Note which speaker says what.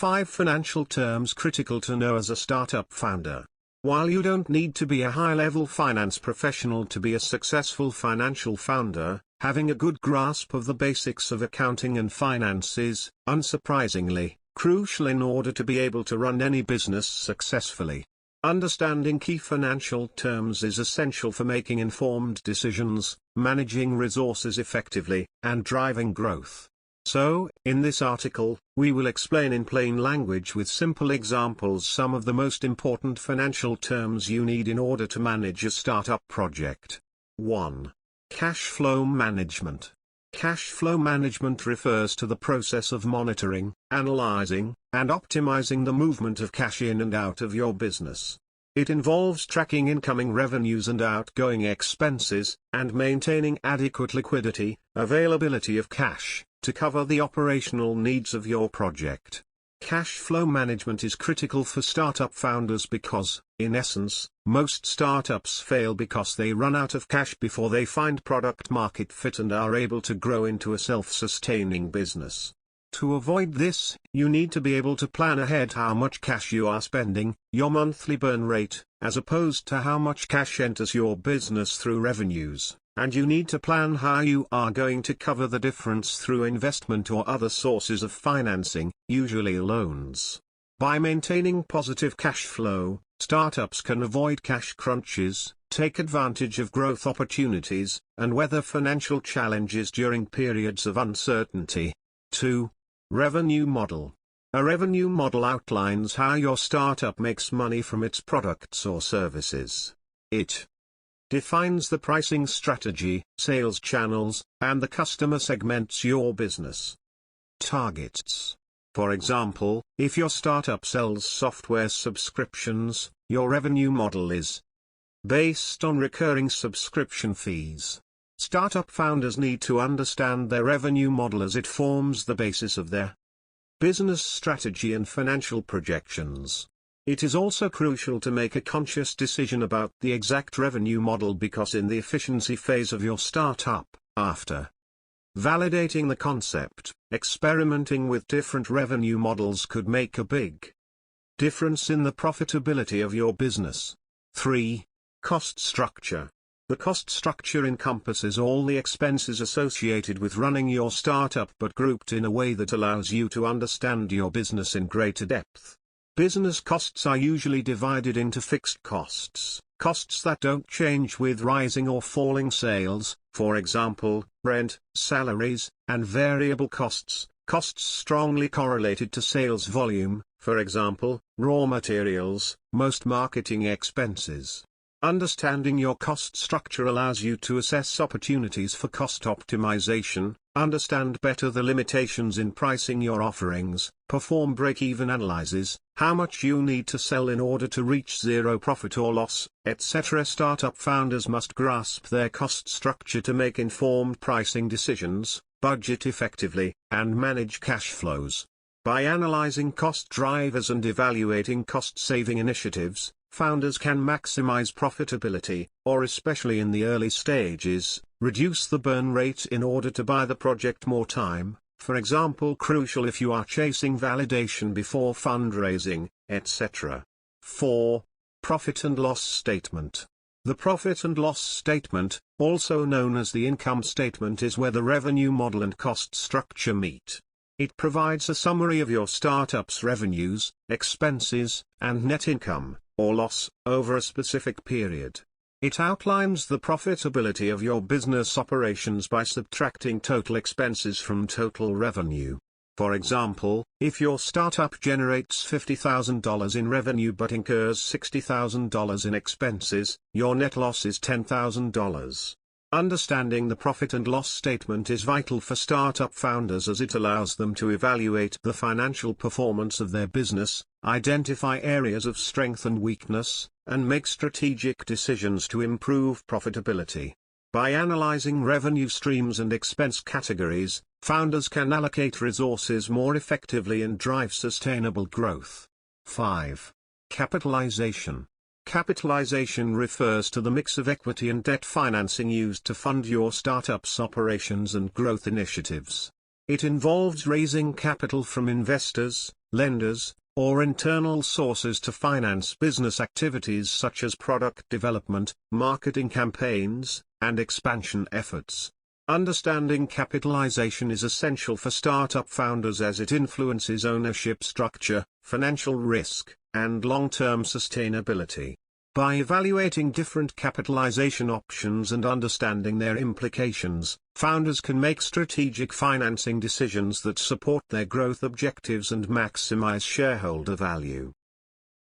Speaker 1: 5 financial terms critical to know as a startup founder. While you don't need to be a high-level finance professional to be a successful financial founder, having a good grasp of the basics of accounting and finance is, unsurprisingly, crucial in order to be able to run any business successfully. Understanding key financial terms is essential for making informed decisions, managing resources effectively, and driving growth. So, in this article, we will explain in plain language with simple examples some of the most important financial terms you need in order to manage a startup project. 1. Cash flow management. Cash flow management refers to the process of monitoring, analyzing, and optimizing the movement of cash in and out of your business. It involves tracking incoming revenues and outgoing expenses, and maintaining adequate liquidity, availability of cash, to cover the operational needs of your project. Cash flow management is critical for startup founders because, in essence, most startups fail because they run out of cash before they find product market fit and are able to grow into a self-sustaining business. To avoid this, you need to be able to plan ahead how much cash you are spending, your monthly burn rate, as opposed to how much cash enters your business through revenues, and you need to plan how you are going to cover the difference through investment or other sources of financing, usually loans. By maintaining positive cash flow, startups can avoid cash crunches, take advantage of growth opportunities, and weather financial challenges during periods of uncertainty. 2. Revenue model. A revenue model outlines how your startup makes money from its products or services. It defines the pricing strategy, sales channels, and the customer segments your business targets. For example, if your startup sells software subscriptions, your revenue model is based on recurring subscription fees. Startup founders need to understand their revenue model as it forms the basis of their business strategy and financial projections. It is also crucial to make a conscious decision about the exact revenue model because in the efficiency phase of your startup, after validating the concept, experimenting with different revenue models could make a big difference in the profitability of your business. 3. Cost structure. The cost structure encompasses all the expenses associated with running your startup but grouped in a way that allows you to understand your business in greater depth. Business costs are usually divided into fixed costs, costs that don't change with rising or falling sales, for example, rent, salaries, and variable costs, costs strongly correlated to sales volume, for example, raw materials, most marketing expenses. Understanding your cost structure allows you to assess opportunities for cost optimization, understand better the limitations in pricing your offerings, perform break-even analyses, how much you need to sell in order to reach zero profit or loss, etc. Startup founders must grasp their cost structure to make informed pricing decisions, budget effectively, and manage cash flows. By analyzing cost drivers and evaluating cost-saving initiatives, founders can maximize profitability, or especially in the early stages, reduce the burn rate in order to buy the project more time, for example crucial if you are chasing validation before fundraising, etc. 4. Profit and loss statement. The profit and loss statement, also known as the income statement, is where the revenue model and cost structure meet. It provides a summary of your startup's revenues, expenses, and net income, or loss, over a specific period. It outlines the profitability of your business operations by subtracting total expenses from total revenue. For example, if your startup generates $50,000 in revenue but incurs $60,000 in expenses, your net loss is $10,000. Understanding the profit and loss statement is vital for startup founders as it allows them to evaluate the financial performance of their business, identify areas of strength and weakness, and make strategic decisions to improve profitability. By analyzing revenue streams and expense categories, founders can allocate resources more effectively and drive sustainable growth. 5. Capitalization. Capitalization refers to the mix of equity and debt financing used to fund your startup's operations and growth initiatives. It involves raising capital from investors, lenders, or internal sources to finance business activities such as product development, marketing campaigns, and expansion efforts. Understanding capitalization is essential for startup founders as it influences ownership structure, financial risk, and long-term sustainability. By evaluating different capitalization options and understanding their implications, founders can make strategic financing decisions that support their growth objectives and maximize shareholder value.